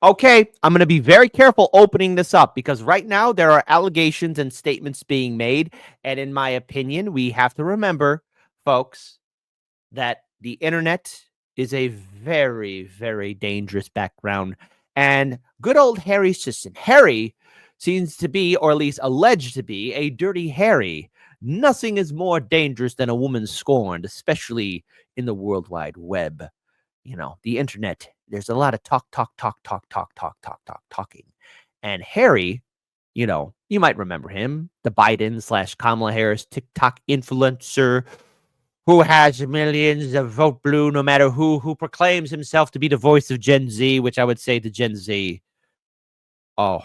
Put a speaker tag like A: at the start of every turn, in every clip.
A: Okay, I'm going to be very careful opening this up because right now there are allegations and statements being made. And in my opinion, we have to remember, folks, that the internet is a very, very dangerous background. And good old Harry Sission. Harry seems to be, or at least alleged to be, a dirty Harry. Nothing is more dangerous than a woman scorned, especially in the World Wide Web. The internet. There's a lot of talking. And Harry, you might remember him, the Biden slash Kamala Harris TikTok influencer who has millions of vote blue no matter who proclaims himself to be the voice of Gen Z, which I would say to Gen Z, oh,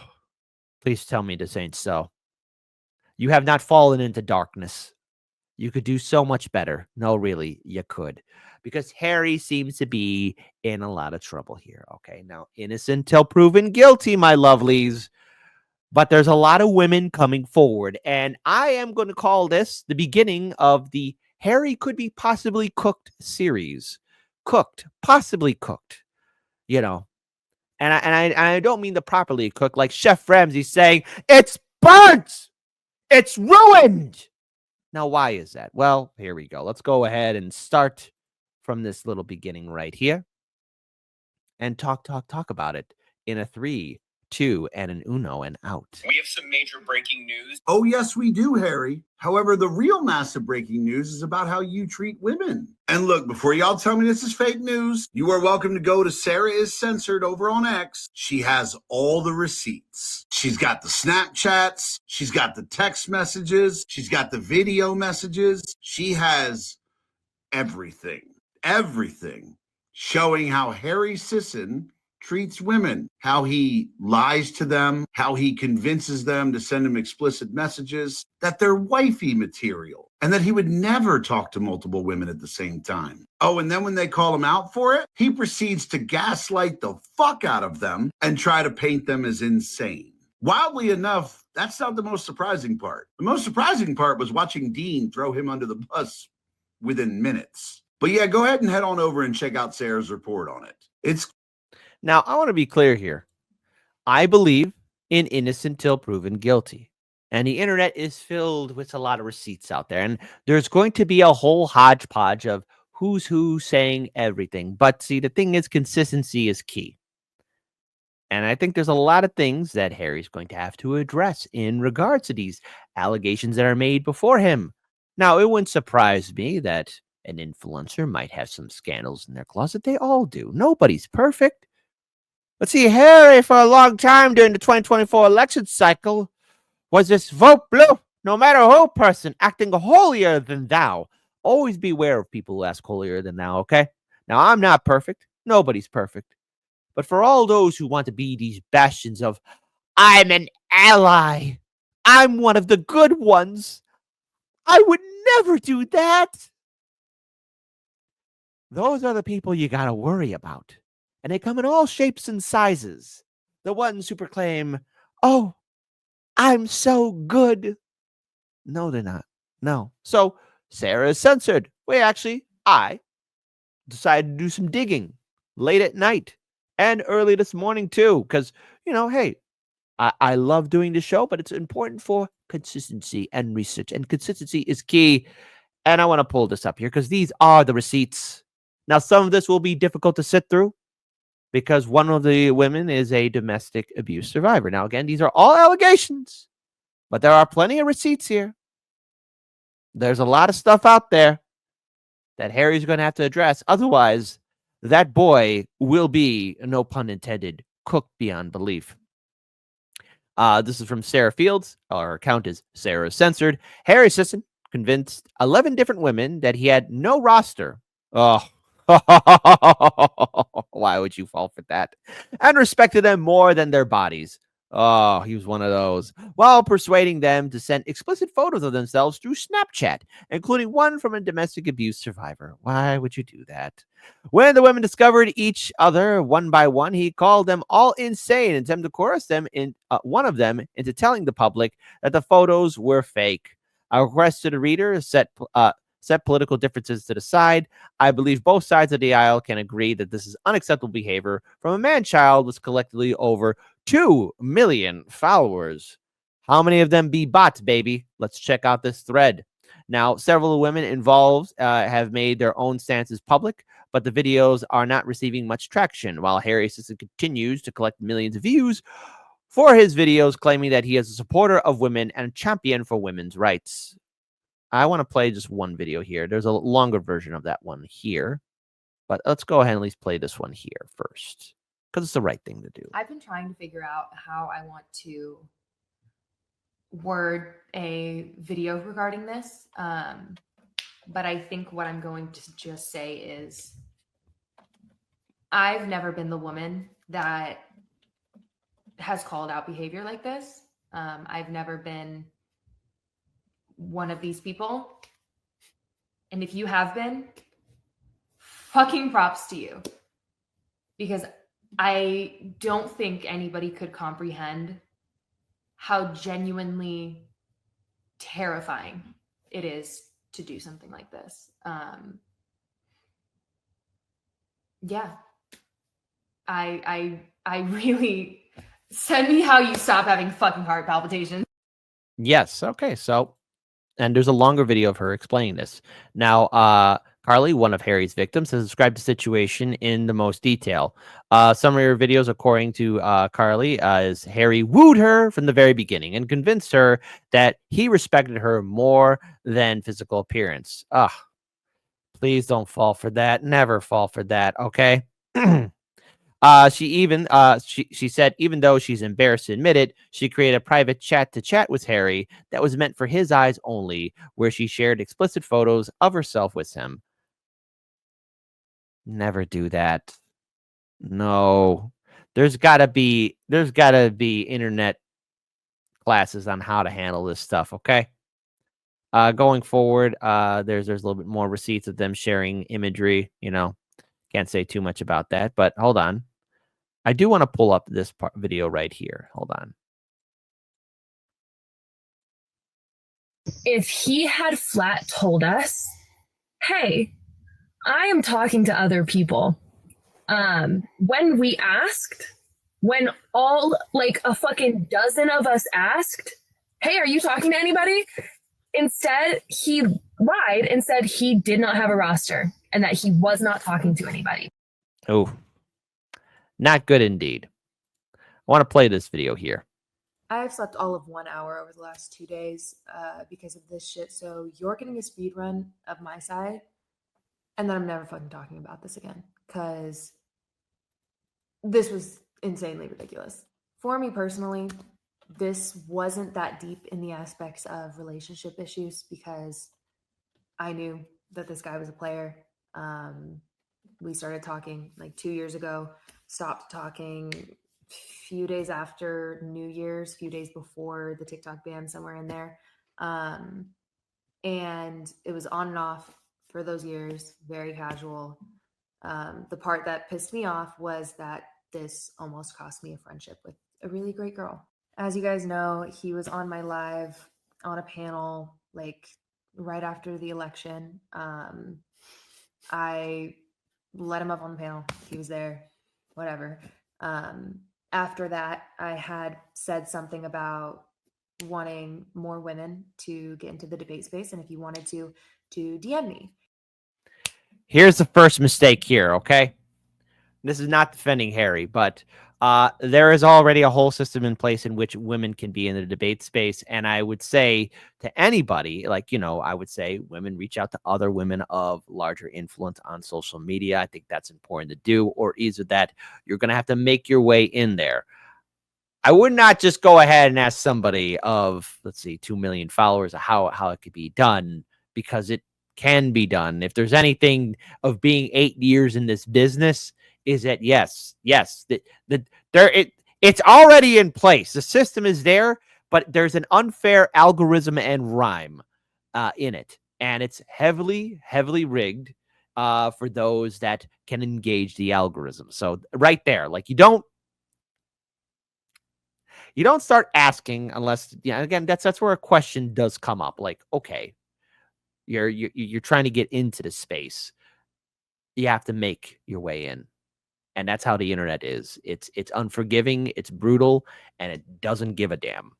A: please tell me this ain't so. You have not fallen into darkness. You could do so much better. No, really, you could. Because Harry seems to be in a lot of trouble here. Okay, now, innocent till proven guilty, my lovelies. But there's a lot of women coming forward. And I am going to call this the beginning of the Harry could be possibly cooked series. Cooked, possibly cooked, you know. And I don't mean the properly cooked, like Chef Ramsay saying, it's burnt! It's ruined! Now, why is that? Well, here we go. Let's go ahead and start from this little beginning right here and talk about it in a 3, 2, and an uno and out.
B: We have some major breaking news.
C: Oh, yes, we do, Harry. However, the real massive breaking news is about how you treat women. And look, before y'all tell me this is fake news, you are welcome to go to Sarah is Censored over on X. She has all the receipts. She's got the Snapchats. She's got the text messages. She's got the video messages. She has everything showing how Harry Sisson treats women, how he lies to them, how he convinces them to send him explicit messages, that they're wifey material, and that he would never talk to multiple women at the same time. Oh, and then when they call him out for it, he proceeds to gaslight the fuck out of them and try to paint them as insane. Wildly enough, that's not the most surprising part. The most surprising part was watching Dean throw him under the bus within minutes. But yeah, go ahead and head on over and check out Sarah's report on it.
A: Now, I want to be clear here. I believe in innocent till proven guilty. And the internet is filled with a lot of receipts out there. And there's going to be a whole hodgepodge of who's who saying everything. But see, the thing is, consistency is key. And I think there's a lot of things that Harry's going to have to address in regards to these allegations that are made before him. Now, it wouldn't surprise me that an influencer might have some scandals in their closet. They all do. Nobody's perfect. But see, Harry, for a long time during the 2024 election cycle, was this vote blue, no matter who person, acting holier than thou. Always beware of people who ask holier than thou, okay? Now, I'm not perfect. Nobody's perfect. But for all those who want to be these bastions of, I'm an ally, I'm one of the good ones, I would never do that. Those are the people you got to worry about. And they come in all shapes and sizes. The ones who proclaim, oh, I'm so good. No, they're not. No. So Sarah is censored. I decided to do some digging late at night and early this morning too. Because, hey, I love doing the show, but it's important for consistency and research. And consistency is key. And I want to pull this up here because these are the receipts. Now, some of this will be difficult to sit through, because one of the women is a domestic abuse survivor. Now, again, these are all allegations, but there are plenty of receipts here. There's a lot of stuff out there that Harry's going to have to address. Otherwise, that boy will be, no pun intended, cooked beyond belief. This is from Sarah Fields. Our account is Sarah Censored. Harry Sisson convinced 11 different women that he had no roster. Oh, why would you fall for that? And respected them more than their bodies. Oh, he was one of those. While persuading them to send explicit photos of themselves through Snapchat, including one from a domestic abuse survivor. Why would you do that? When the women discovered each other one by one, he called them all insane and attempted to coerce them one of them into telling the public that the photos were fake. A request to the reader set Set political differences to the side. I believe both sides of the aisle can agree that this is unacceptable behavior from a man-child with collectively over 2 million followers. How many of them be bots, baby? Let's check out this thread. Now, several women involved have made their own stances public, but the videos are not receiving much traction, while Harry Sisson continues to collect millions of views for his videos, claiming that he is a supporter of women and a champion for women's rights. I want to play just one video here. There's a longer version of that one here, but let's go ahead and at least play this one here first, because it's the right thing to do.
D: I've been trying to figure out how I want to word a video regarding this, but I think what I'm going to just say is I've never been the woman that has called out behavior like this. I've never been one of these people. And if you have been, fucking props to you. Because I don't think anybody could comprehend how genuinely terrifying it is to do something like this. Yeah. I really, send me how you stop having fucking heart palpitations.
A: Yes. Okay. So, and there's a longer video of her explaining this. Now, Carly, one of Harry's victims, has described the situation in the most detail. Some of her videos, according to Carly, is Harry wooed her from the very beginning and convinced her that he respected her more than physical appearance. Please don't fall for that. Never fall for that. Okay. She said even though she's embarrassed to admit it, she created a private chat with Harry that was meant for his eyes only, where she shared explicit photos of herself with him. Never do that. No. There's gotta be internet classes on how to handle this stuff, okay? Going forward, there's a little bit more receipts of them sharing imagery, Can't say too much about that, but hold on. I do want to pull up this video right here. Hold on.
E: If he had flat told us, hey, I am talking to other people. When we asked, when all like a fucking dozen of us asked, hey, are you talking to anybody? Instead, he lied and said he did not have a roster and that he was not talking to anybody.
A: Oh, not good indeed. I want to play this video here.
D: I have slept all of 1 hour over the last 2 days because of this shit. So you're getting a speed run of my side. And then I'm never fucking talking about this again. Because this was insanely ridiculous. For me personally, this wasn't that deep in the aspects of relationship issues because I knew that this guy was a player. We started talking like 2 years ago, stopped talking a few days after New Year's, few days before the TikTok ban, somewhere in there. And it was on and off for those years, very casual. The part that pissed me off was that this almost cost me a friendship with a really great girl. As you guys know, he was on my live on a panel like right after the election. I let him up on the panel. He was there, whatever. After that, I had said something about wanting more women to get into the debate space, and if you wanted to DM me.
A: Here's the first mistake here, okay? This is not defending Harry, but there is already a whole system in place in which women can be in the debate space. And I would say to anybody, I would say women reach out to other women of larger influence on social media. I think that's important to do, or either that you're going to have to make your way in there. I would not just go ahead and ask somebody of, 2 million followers how it could be done, because it can be done. If there's anything of being 8 years in this business, is that yes, it's already in place. The system is there, but there's an unfair algorithm and rhyme in it, and it's heavily rigged for those that can engage the algorithm. So right there, you don't start asking unless, again, that's where a question does come up. Okay, You're trying to get into the space. You have to make your way in. And that's how the internet is. It's unforgiving, it's brutal, and it doesn't give a damn.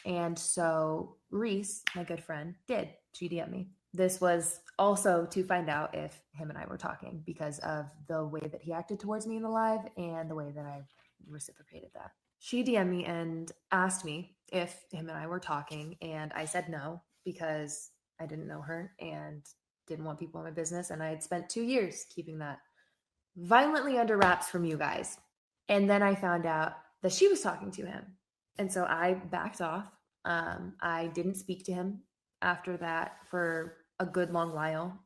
D: And so Reese, my good friend, did. She DM'd me. This was also to find out if him and I were talking because of the way that he acted towards me in the live and the way that I reciprocated that. She DM'd me and asked me if him and I were talking, and I said no because I didn't know her and didn't want people in my business, and I had spent 2 years keeping that violently under wraps from you guys. And then I found out that she was talking to him. And so I backed off. I didn't speak to him after that for a good long while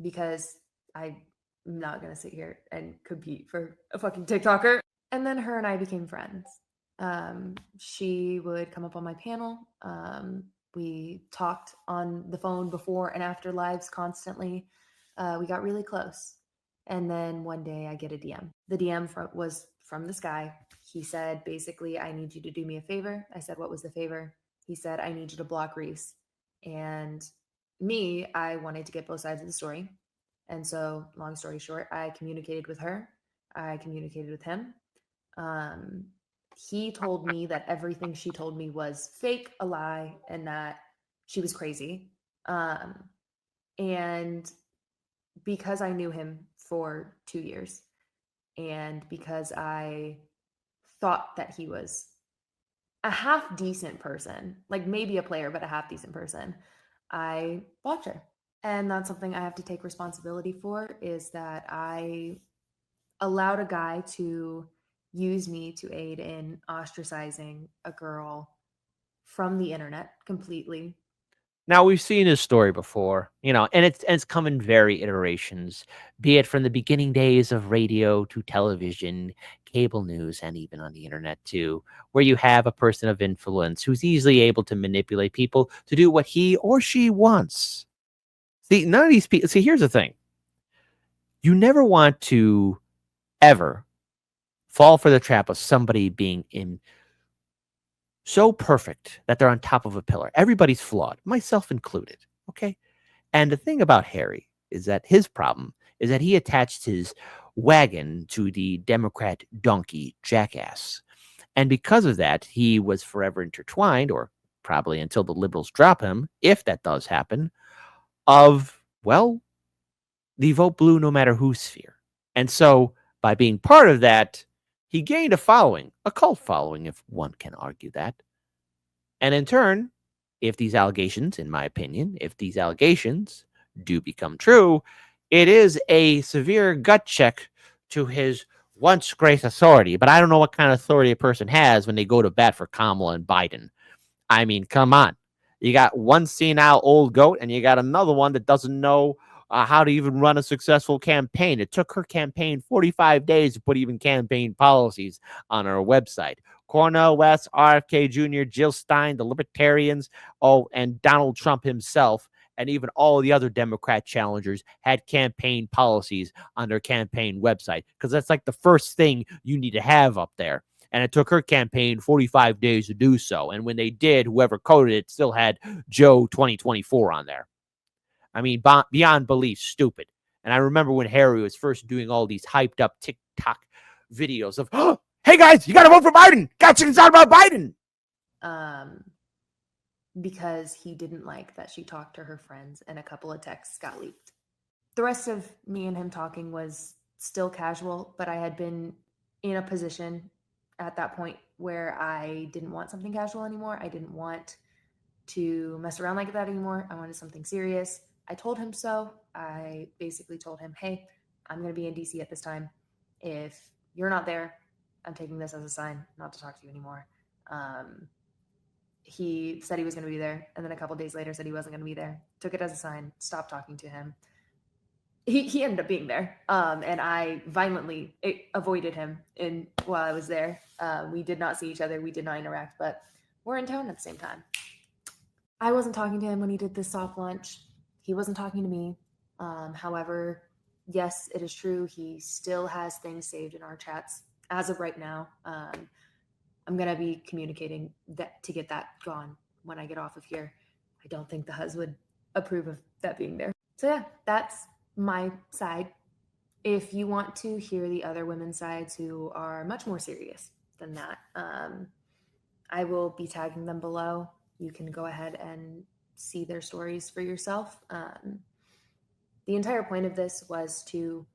D: because I'm not going to sit here and compete for a fucking TikToker. And then her and I became friends. She would come up on my panel. We talked on the phone before and after lives constantly. We got really close. And then one day I get a DM. The DM was from this guy. He said, basically, I need you to do me a favor. I said, what was the favor? He said, I need you to block Reese. And me, I wanted to get both sides of the story. And so, long story short, I communicated with her. I communicated with him. He told me that everything she told me was fake, a lie, and that she was crazy. And because I knew him for 2 years and because I thought that he was a half decent person, like maybe a player, but a half decent person, I blocked her. And that's something I have to take responsibility for, is that I allowed a guy to use me to aid in ostracizing a girl from the internet completely.
A: Now we've seen his story before, and it's come in very iterations, be it from the beginning days of radio to television, cable news, and even on the internet too, where you have a person of influence who's easily able to manipulate people to do what he or she wants. See, none of these people. See, here's the thing: you never want to ever fall for the trap of somebody being so perfect that they're on top of a pillar. Everybody's flawed, myself included. Okay. And the thing about Harry is that his problem is that he attached his wagon to the Democrat donkey jackass. And because of that, he was forever intertwined, or probably until the liberals drop him, if that does happen, of, well, the vote blue no matter who sphere. And so by being part of that, he gained a following, a cult following, if one can argue that. And in turn, if these allegations, in my opinion, if these allegations do become true, it is a severe gut check to his once great authority. But I don't know what kind of authority a person has when they go to bat for Kamala and Biden. I mean, come on. You got one senile old goat, and you got another one that doesn't know how to even run a successful campaign. It took her campaign 45 days to put even campaign policies on her website. Cornel West, RFK Jr., Jill Stein, the Libertarians, and Donald Trump himself, and even all the other Democrat challengers had campaign policies on their campaign website, because that's like the first thing you need to have up there. And it took her campaign 45 days to do so. And when they did, whoever coded it still had Joe 2024 on there. I mean, beyond belief, stupid. And I remember when Harry was first doing all these hyped up TikTok videos of, oh, hey guys, you got to vote for Biden. Got chickens out about Biden.
D: Because he didn't like that she talked to her friends and a couple of texts got leaked. The rest of me and him talking was still casual, but I had been in a position at that point where I didn't want something casual anymore. I didn't want to mess around like that anymore. I wanted something serious. I told him so. I basically told him, hey, I'm going to be in DC at this time. If you're not there, I'm taking this as a sign not to talk to you anymore. He said he was going to be there, and then a couple days later said he wasn't going to be there. Took it as a sign, stopped talking to him. He ended up being there, and I violently avoided him while I was there. We did not see each other. We did not interact, but we're in town at the same time. I wasn't talking to him when he did this soft launch. He wasn't talking to me. However, yes, it is true. He still has things saved in our chats as of right now. I'm going to be communicating that to get that gone when I get off of here. I don't think the hus would approve of that being there. So yeah, that's my side. If you want to hear the other women's sides who are much more serious than that, I will be tagging them below. You can go ahead and see their stories for yourself. The entire point of this was to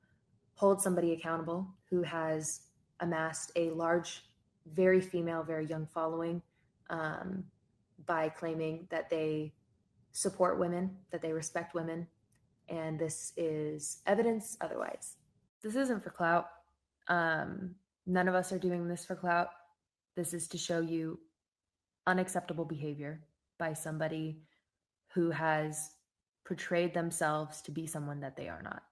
D: hold somebody accountable who has amassed a large, very female, very young following by claiming that they support women, that they respect women, and this is evidence otherwise. This isn't for clout. None of us are doing this for clout. This is to show you unacceptable behavior by somebody who has portrayed themselves to be someone that they are not.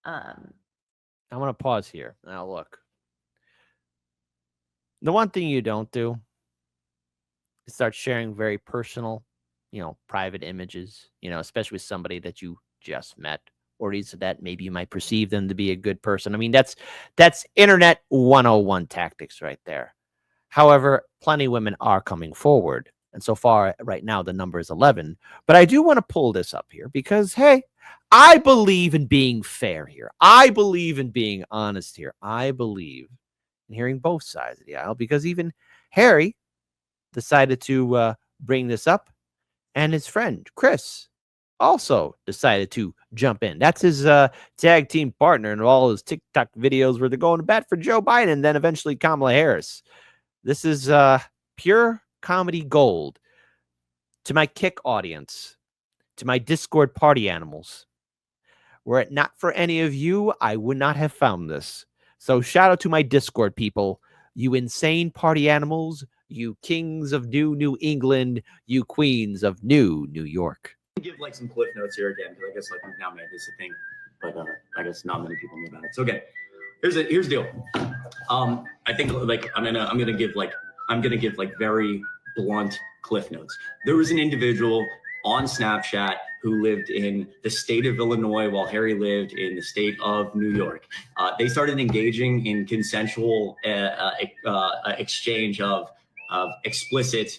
A: I want to pause here. Now, look. The one thing you don't do is start sharing very personal, private images, especially with somebody that you just met, or is that maybe you might perceive them to be a good person. I mean, that's internet 101 tactics right there. However, plenty of women are coming forward. And so far, right now, the number is 11. But I do want to pull this up here because, hey, I believe in being fair here. I believe in being honest here. I believe in hearing both sides of the aisle because even Harry decided to bring this up, and his friend, Chris, also decided to jump in. That's his tag team partner in all his TikTok videos where they're going to bat for Joe Biden and then eventually Kamala Harris. This is pure comedy gold. To my Kick audience, to my Discord party animals, were it not for any of you, I would not have found this. So shout out to my Discord people, you insane party animals, you kings of New England, you queens of New York.
B: Give like some cliff notes here again, because I guess like we've now made this a thing, but I guess not many people know about it. So okay, here's the deal. I think like I'm gonna give like very blunt cliff notes. There was an individual on Snapchat who lived in the state of Illinois while Harry lived in the state of New York. They started engaging in consensual exchange of explicit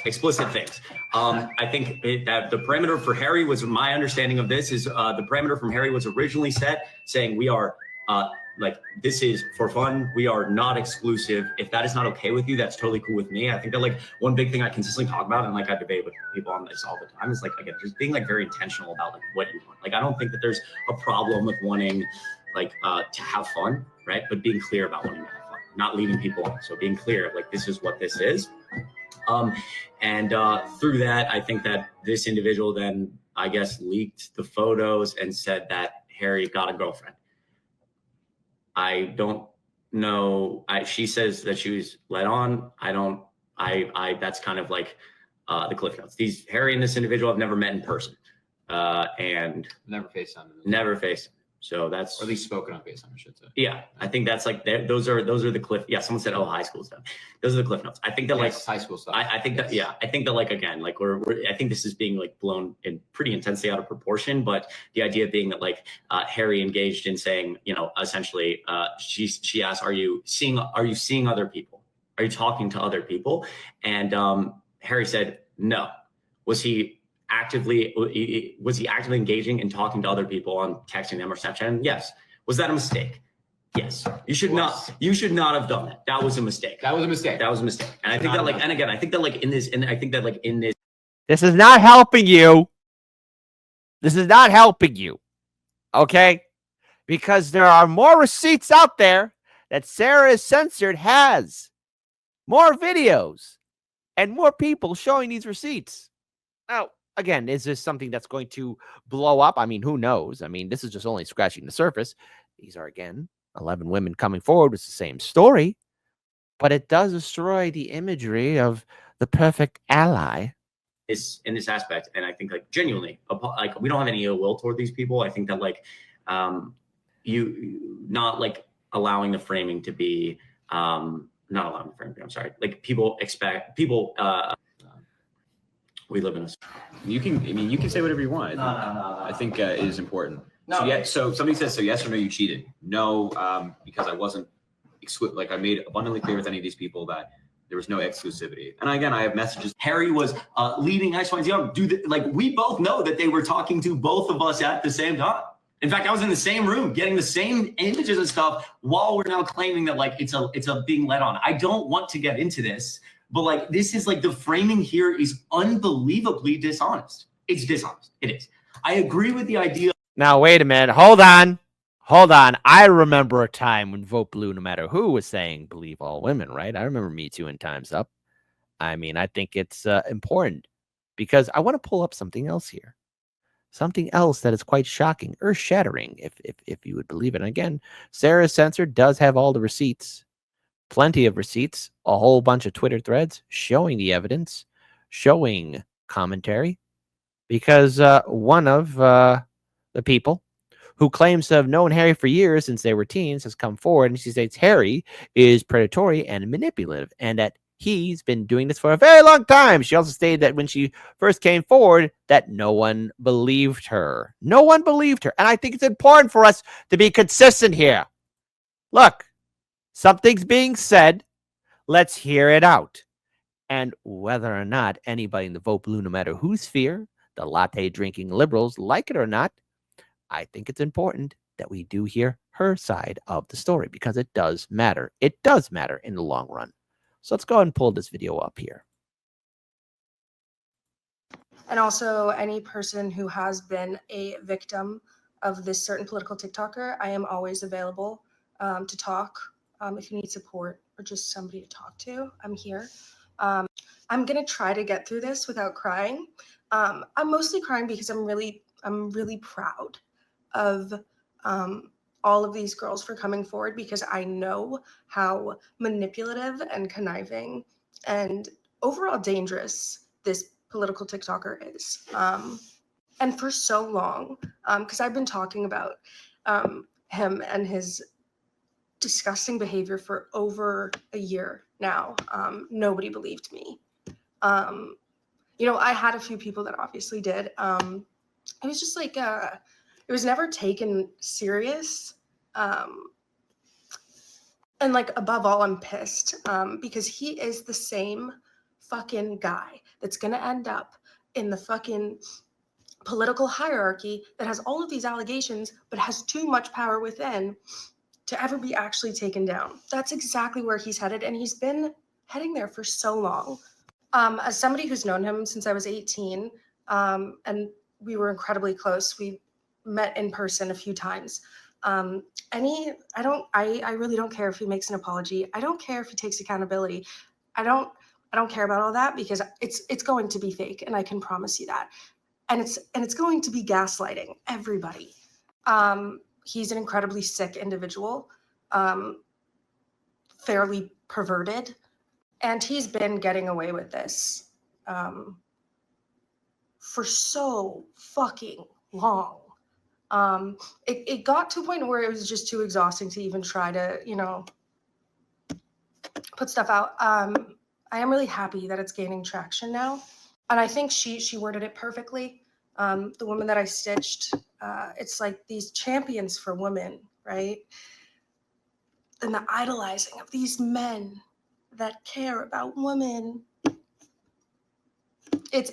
B: explicit things. I think that the parameter for Harry was, my understanding of this is the parameter from Harry was originally set saying we are like, this is for fun. We are not exclusive. If that is not okay with you, that's totally cool with me. I think that like one big thing I consistently talk about, and like I debate with people on this all the time, is like, again, just being like very intentional about like what you want. Like, I don't think that there's a problem with wanting like to have fun, right? But being clear about wanting to have fun, not leading people on. So being clear, like, this is what this is. And through that, I think that this individual then, I guess, leaked the photos and said that Harry got a girlfriend. I don't know. She says that she was led on. That's kind of like the cliff notes. Harry and this individual I've never met in person. And
F: never faced him.
B: Never faced him. So that's,
F: or at least spoken on FaceTime, I should say.
B: Yeah, I think that's like those are the cliff. Yeah, someone said, "Oh, high school stuff." Those are the cliff notes. I think that like
F: high school stuff.
B: I think that I think that like again, like I think this is being like blown in pretty intensely out of proportion. But the idea being that like Harry engaged in saying, essentially, she asked, "Are you seeing other people? Are you talking to other people?" And Harry said, "No." Was he actively engaging and talking to other people on texting them or Snapchatting? Yes. Was that a mistake? Yes. You should not have done that. That was a mistake. And I think that like, and again, I think that like in this,
A: this is not helping you. This is not helping you. Okay? Because there are more receipts out there that Sarah is censored has. More videos and more people showing these receipts. Now, again, is this something that's going to blow up? I mean, who knows? I mean, this is just only scratching the surface. These are, again, 11 women coming forward with the same story, but it does destroy the imagery of the perfect ally.
B: Is in this aspect, and I think like genuinely, like we don't have any ill will toward these people. I think that like you not like allowing the framing to be not allowing the framing. I'm sorry, like people expect people. We live in a.
F: You can say whatever you want.
B: No.
F: I think it is important.
B: No.
F: So somebody says, so yes or no, you cheated. No, because I wasn't. Like I made abundantly clear with any of these people that There was no exclusivity.
B: And again, I have messages. Harry was leading X, Y, and Z. Like, we both know that they were talking to both of us at the same time. In fact, I was in the same room getting the same images and stuff while we're now claiming that like it's a being led on. I don't want to get into this, but like this is like the framing here is unbelievably dishonest. It's dishonest. It is. I agree with the idea.
A: Now, wait a minute. Hold on. Hold on. I remember a time when Vote Blue, no matter who, was saying believe all women, right? I remember Me Too and Time's Up. I mean, I think it's important because I want to pull up something else here. Something else that is quite shocking, earth-shattering, if you would believe it. And again, Sarah's censor does have all the receipts, plenty of receipts, a whole bunch of Twitter threads showing the evidence, showing commentary, because one of the people who claims to have known Harry for years since they were teens has come forward, and she states Harry is predatory and manipulative, and that he's been doing this for a very long time. She also stated that when she first came forward, that no one believed her. No one believed her. And I think it's important for us to be consistent here. Look, something's being said. Let's hear it out. And whether or not anybody in the Vote Blue, no matter whose sphere, the latte drinking liberals, like it or not, I think it's important that we do hear her side of the story because it does matter. It does matter in the long run. So let's go ahead and pull this video up here.
G: And also any person who has been a victim of this certain political TikToker, I am always available to talk. If you need support or just somebody to talk to, I'm here. I'm going to try to get through this without crying. I'm mostly crying because I'm really proud of all of these girls for coming forward because I know how manipulative and conniving and overall dangerous this political TikToker is. And for so long, because I've been talking about him and his disgusting behavior for over a year now, nobody believed me. You know, I had a few people that obviously did. It was just like, it was never taken serious. And like, above all, I'm pissed because he is the same fucking guy that's going to end up in the fucking political hierarchy that has all of these allegations, but has too much power within to ever be actually taken down. That's exactly where he's headed. And he's been heading there for so long. As somebody who's known him since I was 18, and we were incredibly close. We met in person a few times. I really don't care if he makes an apology. I don't care if he takes accountability. I don't care about all that because it's going to be fake, and I can promise you that. And it's going to be gaslighting everybody. He's an incredibly sick individual, fairly perverted, and he's been getting away with this for so fucking long. It got to a point where it was just too exhausting to even try to, you know, put stuff out. I am really happy that it's gaining traction now. And I think she worded it perfectly. The woman that I stitched, it's like these champions for women, right? And the idolizing of these men that care about women. It's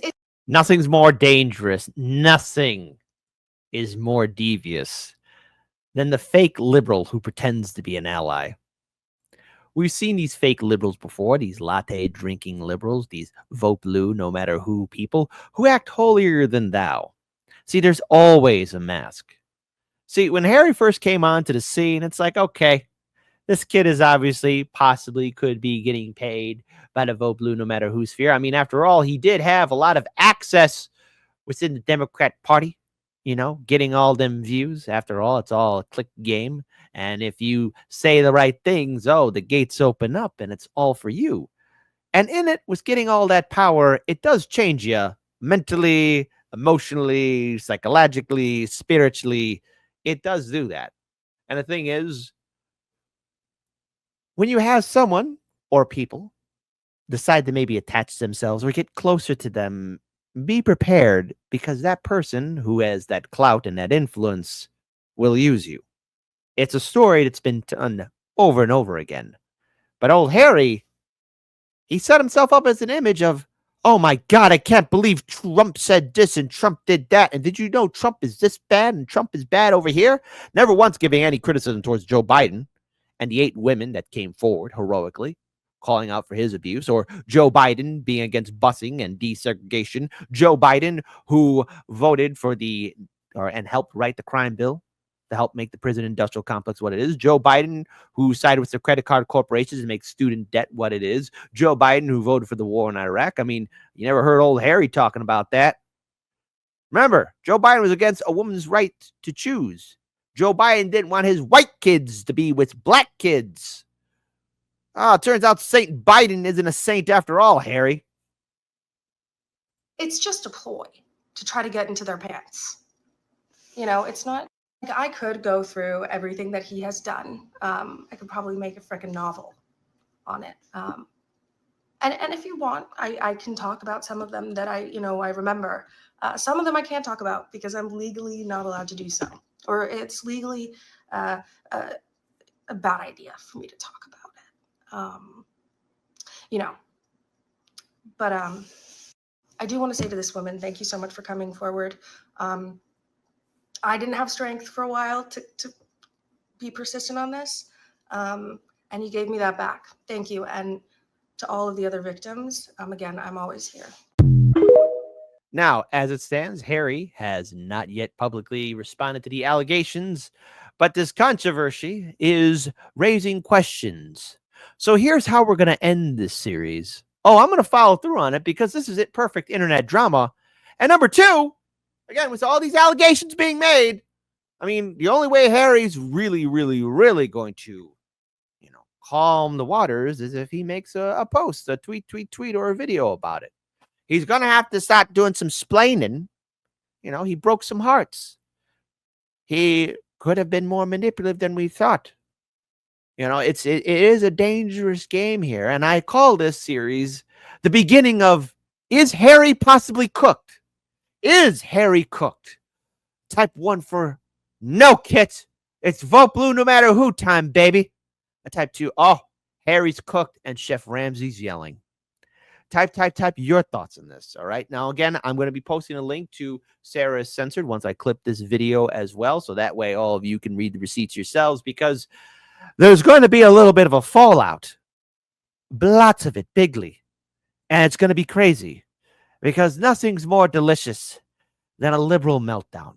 A: Nothing's more dangerous. Nothing is more devious than the fake liberal who pretends to be an ally. We've seen these fake liberals before, these latte drinking liberals, these Vote Blue, no matter who people who act holier than thou. See, there's always a mask. See, when Harry first came onto the scene, it's like, okay, this kid is obviously possibly could be getting paid by the Vote Blue, no matter whose sphere. I mean, after all, he did have a lot of access within the Democrat Party, you know, getting all them views. After all, it's all a click game. And if you say the right things, oh, the gates open up and it's all for you. And in it, with getting all that power, it does change you mentally, emotionally, psychologically, spiritually. It does do that. And the thing is, when you have someone or people decide to maybe attach themselves or get closer to them, be prepared because that person who has that clout and that influence will use you. It's a story that's been done over and over again. But old Harry, he set himself up as an image of, oh my God, I can't believe Trump said this and Trump did that. And did you know Trump is this bad and Trump is bad over here? Never once giving any criticism towards Joe Biden and the 8 women that came forward heroically, calling out for his abuse, or Joe Biden being against busing and desegregation. Joe Biden, who voted for and helped write the crime bill to help make the prison industrial complex what it is. Joe Biden, who sided with the credit card corporations and make student debt what it is. Joe Biden, who voted for the war in Iraq. I mean, you never heard old Harry talking about that. Remember, Joe Biden was against a woman's right to choose. Joe Biden didn't want his white kids to be with black kids. It turns out Saint Biden isn't a saint after all, Harry.
G: It's just a ploy to try to get into their pants. You know, it's not like I could go through everything that he has done. I could probably make a freaking novel on it. And if you want, I can talk about some of them that I remember. Some of them I can't talk about because I'm legally not allowed to do so, or it's legally a bad idea for me to talk about it. But I do want to say to this woman, thank you so much for coming forward. I didn't have strength for a while to be persistent on this, and you gave me that back. Thank you. And to all of the other victims, again, I'm always here.
A: Now, as it stands, Harry has not yet publicly responded to the allegations, but this controversy is raising questions. So here's how we're going to end this series. I'm going to follow through on it because this is it, perfect internet drama. And number 2, again, with all these allegations being made, I mean, the only way Harry's really, really, really going to, calm the waters is if he makes a post, a tweet, or a video about it. He's going to have to start doing some splaining. He broke some hearts. He could have been more manipulative than we thought. It is a dangerous game here. And I call this series the beginning of, is Harry possibly cooked? Is Harry cooked? Type 1 for no, Kit. It's vote blue no matter who time, baby. Type 2, Harry's cooked and Chef Ramsay's yelling. Type your thoughts on this. All right. Now, again, I'm going to be posting a link to Sarah's Censored once I clip this video as well. So that way all of you can read the receipts yourselves, because there's going to be a little bit of a fallout. Lots of it, bigly. And it's going to be crazy because nothing's more delicious than a liberal meltdown.